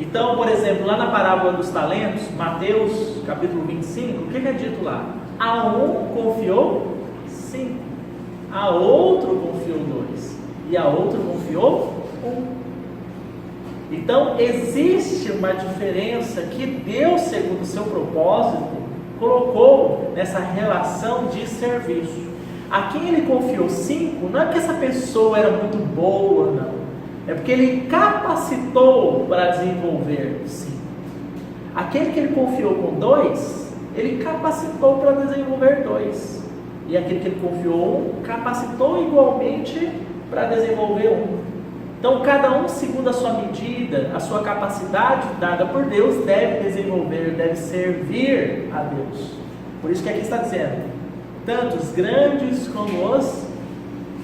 Então, por exemplo, lá na parábola dos talentos, Mateus capítulo 25, o que é dito lá? A um confiou 5, a outro confiou 2 e a outro confiou 1. Então, existe uma diferença que Deus, segundo o seu propósito, colocou nessa relação de serviço. A quem ele confiou 5, não é que essa pessoa era muito boa, não. É porque ele capacitou para desenvolver 5. Aquele que ele confiou com 2, ele capacitou para desenvolver 2. E aquele que ele confiou 1, capacitou igualmente para desenvolver 1. Então, cada um, segundo a sua medida, a sua capacidade dada por Deus, deve desenvolver, deve servir a Deus. Por isso que aqui está dizendo, tanto os grandes como os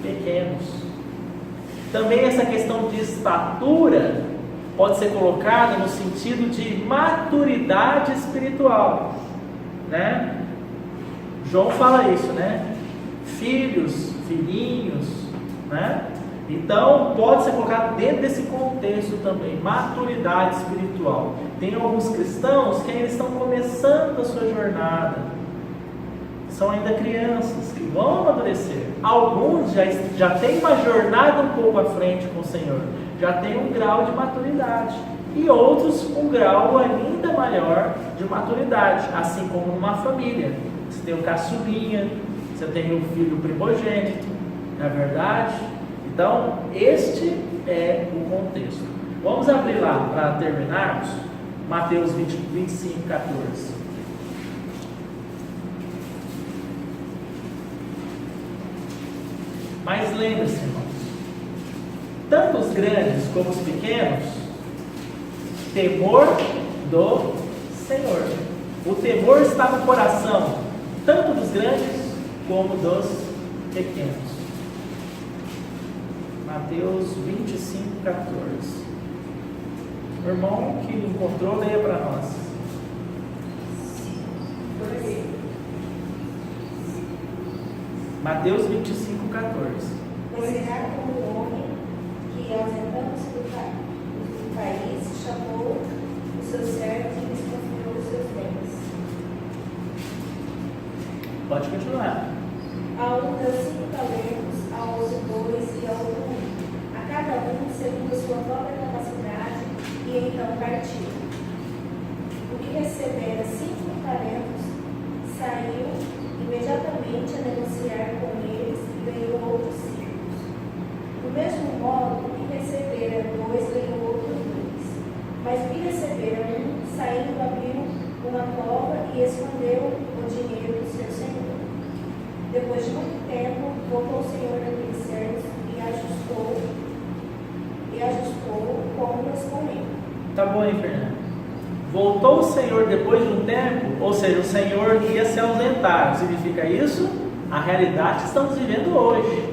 pequenos. Também essa questão de estatura pode ser colocada no sentido de maturidade espiritual, né? João fala isso, né? Filhos, filhinhos, né? Então, pode ser colocado dentro desse contexto também, maturidade espiritual. Tem alguns cristãos que ainda estão começando a sua jornada, são ainda crianças, que vão amadurecer. Alguns já têm uma jornada um pouco à frente com o Senhor, já tem um grau de maturidade. E outros um grau ainda maior de maturidade, assim como numa família. Você tem o caçulinha, você tem o filho primogênito, não é verdade? Então, este é o contexto. Vamos abrir lá para terminarmos, Mateus 25, 14. Mas lembre-se, irmãos, tanto os grandes como os pequenos, temor do Senhor. O temor está no coração, tanto dos grandes como dos pequenos. Mateus 25, 14. O irmão que encontrou, leia para nós. Mateus 25, 14. Pois será como o homem que, ausentando-se do país, chamou os seus servos e lhes confiou os seus bens. Pode continuar. A um deu 5 talentos, a outro 2 e a outro 1. A cada um segundo a sua própria capacidade, e então partiu. O que recebera 5 talentos saiu imediatamente a negociar com eles e ganhou outros 5. Do mesmo modo, o que recebera 2 ganhou outros 2. Mas o que recebera 1, saindo, abriu uma cova e escondeu o dinheiro do seu senhor. Depois de muito tempo, voltou o senhor daqueles servos e ajustou contas com ele. Tá bom, hein, Fernando? Voltou o Senhor depois de um tempo, ou seja, o Senhor ia se ausentar. Significa isso? A realidade que estamos vivendo hoje.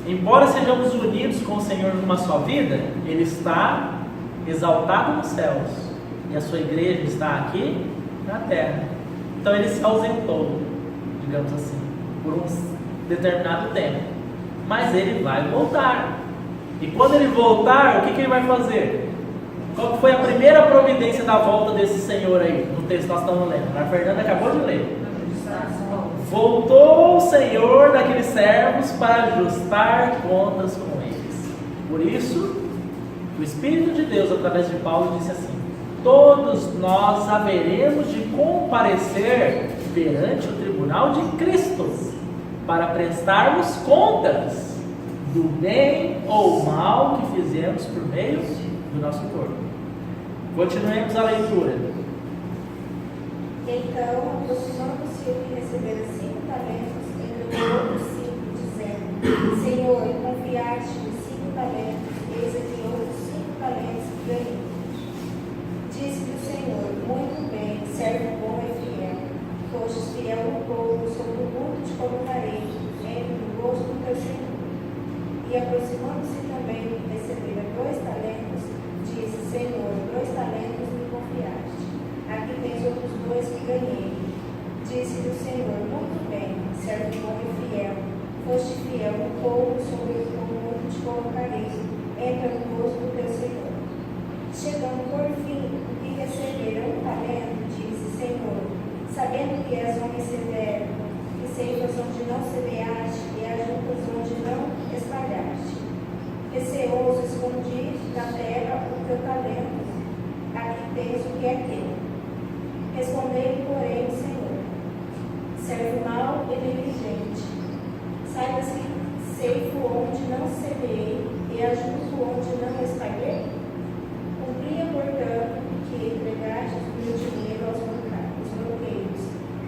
Embora sejamos unidos com o Senhor numa só vida, Ele está exaltado nos céus e a sua igreja está aqui na terra. Então Ele se ausentou, digamos assim, por um determinado tempo. Mas Ele vai voltar. E quando Ele voltar, o que Ele vai fazer? Qual foi a primeira providência da volta desse Senhor aí? No texto que nós estamos lendo. A Fernanda acabou de ler. Voltou o Senhor daqueles servos para ajustar contas com eles. Por isso, o Espírito de Deus, através de Paulo, disse assim: todos nós haveremos de comparecer perante o tribunal de Cristo, para prestarmos contas do bem ou mal que fizemos por meio do nosso corpo. Continuemos a leitura. Então, aproximando-se o que recebera 5 talentos, entregou outros 5, dizendo: Senhor, confiaste-me 5 talentos, eis aqui outros 5 talentos que ganhei. Disse-lhe o Senhor: muito bem, servo bom e fiel. Fostes fiel no pouco, sobre o muito te colocarei, entre o gozo do teu Senhor. E aproximando-se também do que recebera 2 talentos, disse: Senhor, 2 talentos me confiaste. Aqui tens outros 2 que ganhei. Disse-lhe o Senhor: muito bem, servo bom e fiel. Foste fiel no pouco, sobre o muito te colocarei. Entra no gozo do teu Senhor. Chegando por fim, o que receberam um talento, disse: Senhor, sabendo que és homem severo, que ceifas onde não semeaste e ajuntas onde não espalhaste. Receoso escondi na terra o teu talento, aqui tens o que é teu. Respondeu-lhe, porém, o Senhor: servo mau e negligente, saibas que ceifo onde não semeei e ajunto onde não espalhei? Cumpria, portanto, que entregaste o meu dinheiro aos banqueiros,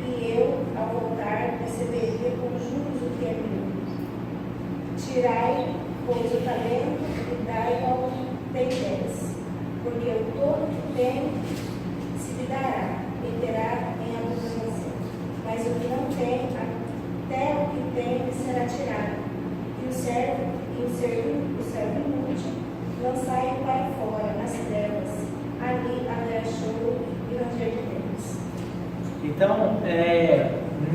e eu, ao voltar, receberia com juros o que é meu. Tirai, pois, o talento e dai ao que tem 10, porque o todo que tem se lhe dará, e terá em abundância. Mas o que não tem, até o que tem lhe será tirado. E o servo inútil lançai para fora, nas trevas, ali haverá choro e ranger de dentes. Então,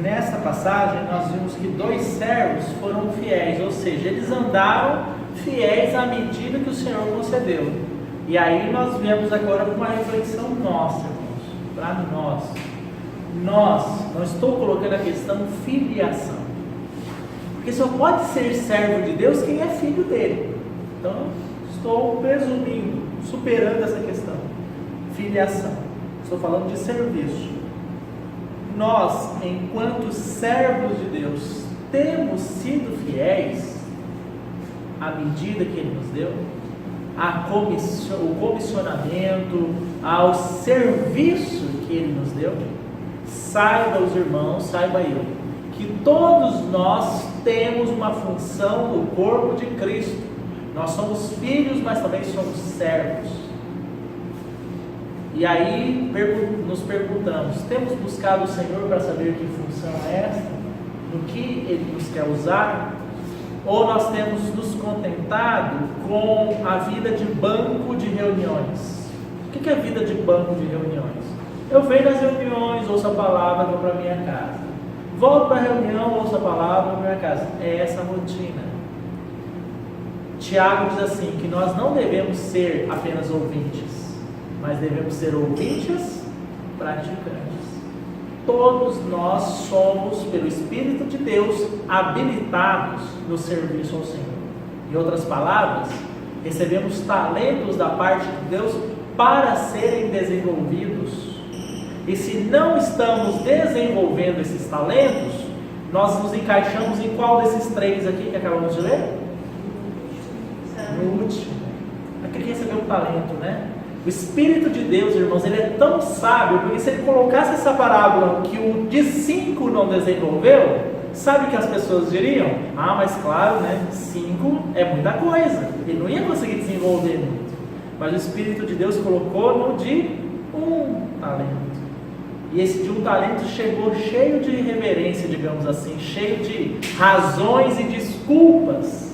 nessa passagem, nós vimos que 2 servos foram fiéis, ou seja, eles andaram fiéis à medida que o Senhor concedeu. E aí nós viemos agora com uma reflexão nossa, irmãos, para nós. Não estou colocando a questão filiação, porque só pode ser servo de Deus quem é filho dele. Então, estou presumindo, superando essa questão. Filiação. Estou falando de serviço. Nós, enquanto servos de Deus, temos sido fiéis à medida que Ele nos deu, o comissionamento, ao serviço que Ele nos deu. Saiba os irmãos, saiba eu, que todos nós temos uma função no corpo de Cristo. Nós somos filhos, mas também somos servos. E aí nos perguntamos: temos buscado o Senhor para saber que função é esta? No que Ele nos quer usar? Ou nós temos nos contentado com a vida de banco de reuniões? O que é a vida de banco de reuniões? Eu venho nas reuniões, ouço a palavra, vou para a minha casa. Volto para a reunião, ouço a palavra, vou para a minha casa. É essa a rotina. Tiago diz assim, que nós não devemos ser apenas ouvintes, mas devemos ser ouvintes praticantes. Todos nós somos, pelo Espírito de Deus, habilitados no serviço ao Senhor. Em outras palavras, recebemos talentos da parte de Deus para serem desenvolvidos. E se não estamos desenvolvendo esses talentos, nós nos encaixamos em qual desses 3 aqui que acabamos de ler? No último. Aquele que recebeu o talento, né? O Espírito de Deus, irmãos, ele é tão sábio, porque se ele colocasse essa parábola que o de 5 não desenvolveu, sabe o que as pessoas diriam? Ah, mas claro, né? 5 é muita coisa, ele não ia conseguir desenvolver muito. Mas o Espírito de Deus colocou no de 1 talento. E esse de 1 talento chegou cheio de reverência, digamos assim, cheio de razões e desculpas,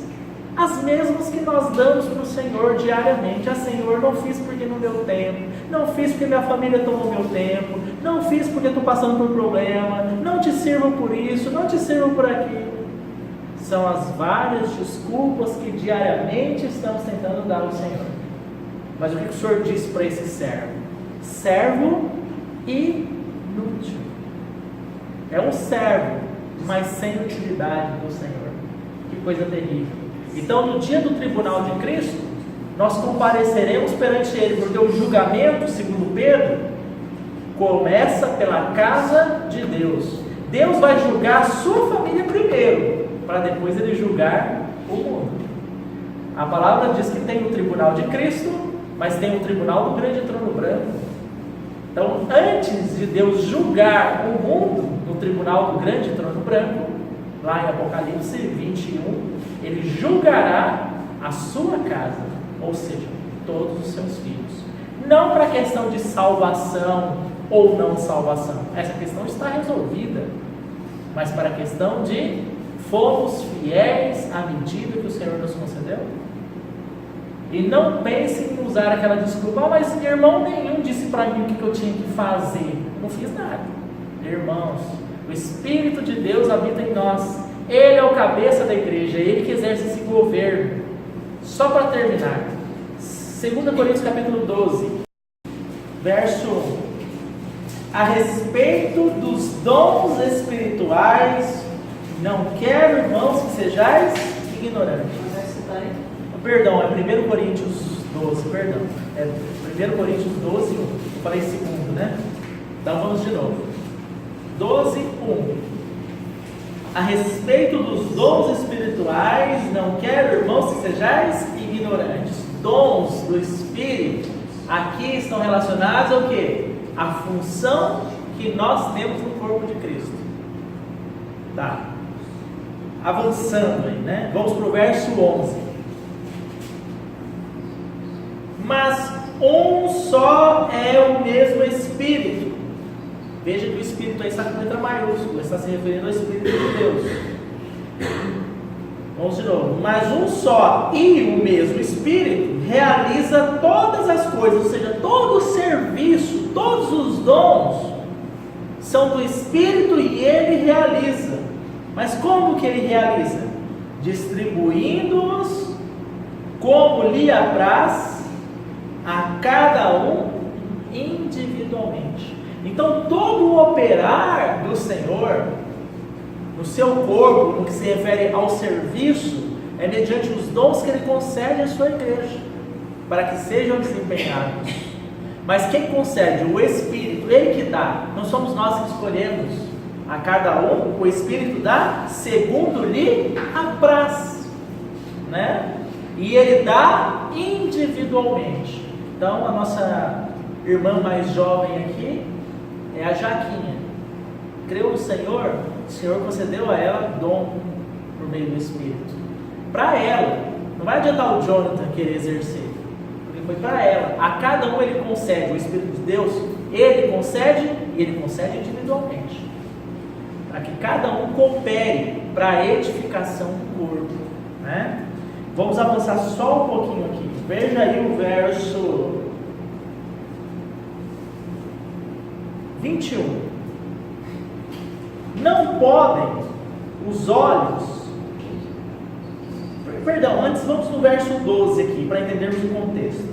as mesmas que nós damos para o Senhor diariamente. Senhor, não fiz porque não deu tempo, não fiz porque minha família tomou meu tempo, não fiz porque estou passando por problema, não te sirvo por isso, não te sirvo por aquilo. São as várias desculpas que diariamente estamos tentando dar ao Senhor. Mas o que o Senhor disse para esse servo? Servo inútil. É um servo, mas sem utilidade do Senhor. Que coisa terrível. Então, no dia do tribunal de Cristo, nós compareceremos perante Ele, porque o julgamento, segundo Pedro, começa pela casa de Deus. Deus vai julgar a sua família primeiro, para depois Ele julgar o mundo. A palavra diz que tem o tribunal de Cristo, mas tem o tribunal do grande trono branco. Então, antes de Deus julgar o mundo no tribunal do grande trono branco, lá em Apocalipse 21, Ele julgará a sua casa, ou seja, todos os seus filhos. Não para a questão de salvação ou não salvação, essa questão está resolvida, mas para a questão de fomos fiéis à medida que o Senhor nos concedeu. E não pense em usar aquela desculpa: mas irmão nenhum disse para mim o que eu tinha que fazer. Não fiz nada. Irmãos, o Espírito de Deus habita em nós. Ele é o cabeça da igreja, ele que exerce esse governo. Só para terminar, 2 Coríntios capítulo 12, verso 1. A respeito dos dons espirituais, não quero, irmãos, que sejais ignorantes. Perdão, é 1 Coríntios 12, perdão. É 1 Coríntios 12, 1. Eu falei segundo, né? Então vamos de novo. 12, 1. A respeito dos dons espirituais, não quero, irmãos, que sejais ignorantes. Dons do Espírito, aqui estão relacionados ao quê? A função que nós temos no corpo de Cristo. Tá. Avançando aí, né? Vamos para o verso 11. Mas um só é o mesmo Espírito. Veja que o Espírito aí está com letra maiúscula, está se referindo ao Espírito de Deus. Vamos de novo. Mas um só e o mesmo Espírito realiza todas as coisas, ou seja, todo o serviço, todos os dons são do Espírito e Ele realiza. Mas como que Ele realiza? Distribuindo-os como lhe apraz a cada um individualmente. Então todo o operar do Senhor no seu corpo, no que se refere ao serviço, é mediante os dons que Ele concede à sua igreja, para que sejam desempenhados. Mas quem concede? O Espírito, Ele que dá. Não somos nós que escolhemos a cada um, o Espírito dá segundo lhe apraz, né? E Ele dá individualmente. Então a nossa irmã mais jovem aqui é a Jaquinha. Creu no Senhor, o Senhor concedeu a ela dom por meio do Espírito. Para ela, não vai adiantar o Jonathan querer exercer, porque foi para ela. A cada um Ele concede, o Espírito de Deus, Ele concede e Ele concede individualmente, para que cada um coopere para a edificação do corpo, né? Vamos avançar só um pouquinho aqui. Veja aí o verso 21. Não podem os olhos... Perdão, antes vamos no verso 12 aqui, para entendermos o contexto.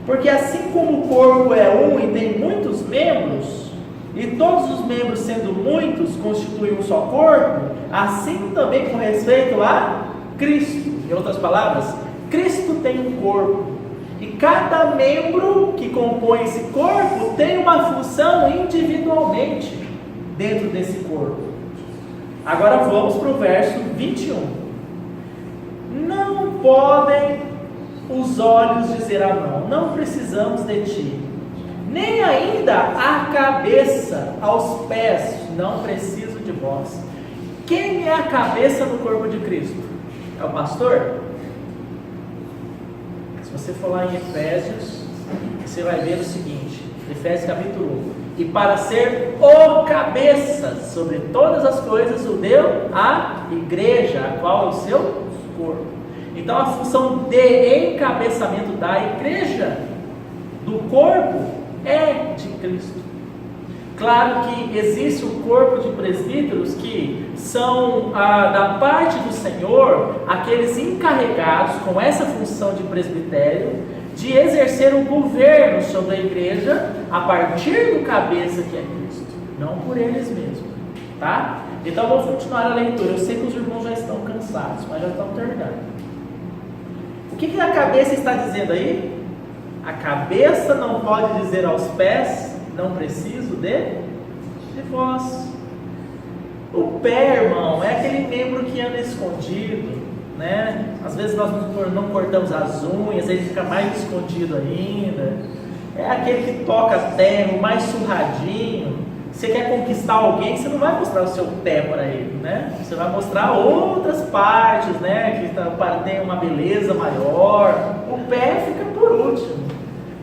Porque assim como o corpo é um e tem muitos membros, e todos os membros sendo muitos constituem um só corpo, assim também com respeito a Cristo. Em outras palavras, Cristo tem um corpo, e cada membro que compõe esse corpo tem uma função individualmente dentro desse corpo. Agora vamos para o verso 21. Não podem os olhos dizer à mão, não precisamos de ti, nem ainda a cabeça aos pés, não preciso de vós. Quem é a cabeça do corpo de Cristo? É o pastor? Se você for lá em Efésios, você vai ver o seguinte, Efésios capítulo 1. E para ser o cabeça sobre todas as coisas, o deu à igreja, a qual é o seu corpo. Então a função de encabeçamento da igreja, do corpo, é de Cristo. Claro que existe o corpo de presbíteros que são da parte do Senhor, aqueles encarregados com essa função de presbitério, de exercer um governo sobre a igreja a partir do cabeça que é Cristo, não por eles mesmos, tá? Então vamos continuar a leitura. Eu sei que os irmãos já estão cansados, mas já estão terminando. O que a cabeça está dizendo aí? A cabeça não pode dizer aos pés, não preciso de vós. O pé, irmão, é aquele membro que anda escondido, né? Às vezes nós não cortamos as unhas, ele fica mais escondido ainda. É aquele que toca a terra, o mais surradinho. Você quer conquistar alguém, você não vai mostrar o seu pé para ele, né? Você vai mostrar outras partes, né? Que tem uma beleza maior. O pé fica por último.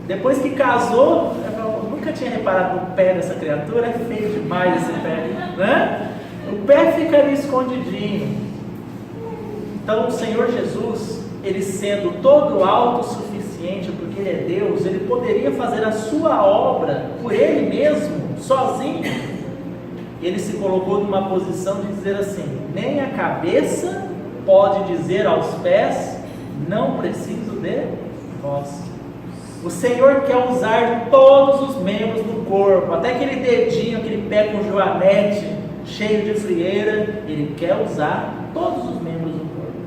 Depois que casou, eu nunca tinha reparado no pé dessa criatura, é feio demais esse pé, né? O pé fica ali escondidinho. Então o Senhor Jesus, Ele sendo todo autossuficiente, porque Ele é Deus, Ele poderia fazer a sua obra por Ele mesmo, sozinho. Ele se colocou numa posição de dizer assim, nem a cabeça pode dizer aos pés, não preciso de vós. O Senhor quer usar todos os membros do corpo, até aquele dedinho, aquele pé com joanete, cheio de frieira, Ele quer usar todos os membros do corpo.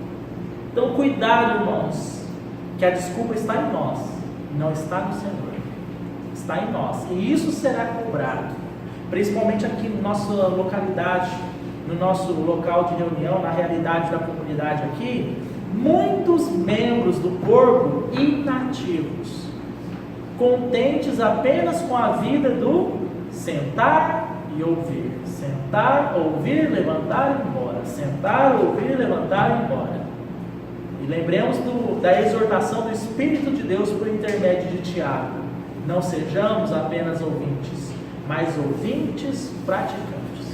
Então cuidado, irmãos, que a desculpa está em nós, não está no Senhor, está em nós, e isso será cobrado, principalmente aqui na nossa localidade, no nosso local de reunião, na realidade da comunidade aqui, muitos membros do corpo inativos, contentes apenas com a vida do sentar e ouvir, sentar, ouvir, levantar e ir embora, sentar, ouvir, levantar e ir embora. E lembremos da exortação do Espírito de Deus por intermédio de Tiago: não sejamos apenas ouvintes, mas ouvintes praticantes.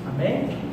Amém?